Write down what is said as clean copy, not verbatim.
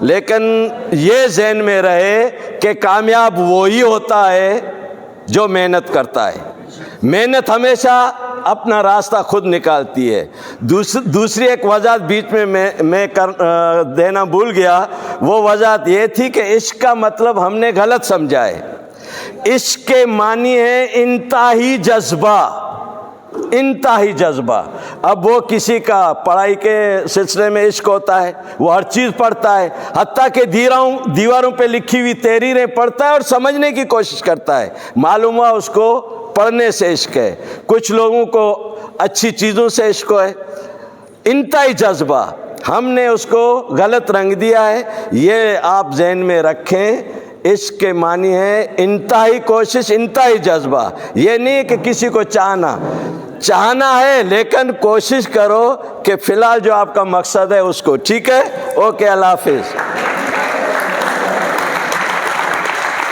لیکن یہ ذہن میں رہے کہ کامیاب وہی ہوتا ہے جو محنت کرتا ہے۔ محنت ہمیشہ اپنا راستہ خود نکالتی ہے۔ دوسری ایک وضاحت بیچ میں دینا بھول گیا، وہ وضاحت یہ تھی کہ عشق کا مطلب ہم نے غلط سمجھا ہے۔ عشق کے معنی ہے انتہائی جذبہ، انتہائی جذبہ۔ اب وہ کسی کا پڑھائی کے سلسلے میں عشق ہوتا ہے، وہ ہر چیز پڑھتا ہے، حتیٰ کہ دیواروں پہ لکھی ہوئی تحریریں پڑھتا ہے اور سمجھنے کی کوشش کرتا ہے، معلوم ہوا اس کو پڑھنے سے عشق ہے۔ کچھ لوگوں کو اچھی چیزوں سے عشق ہے، انتہائی جذبہ۔ ہم نے اس کو غلط رنگ دیا ہے، یہ آپ ذہن میں رکھیں۔ عشق کے معنی ہے انتہائی کوشش، انتہائی جذبہ۔ یہ نہیں کہ کسی کو چاہنا ہے، لیکن کوشش کرو کہ فی الحال جو آپ کا مقصد ہے اس کو، ٹھیک ہے؟ اوکے، اللہ حافظ۔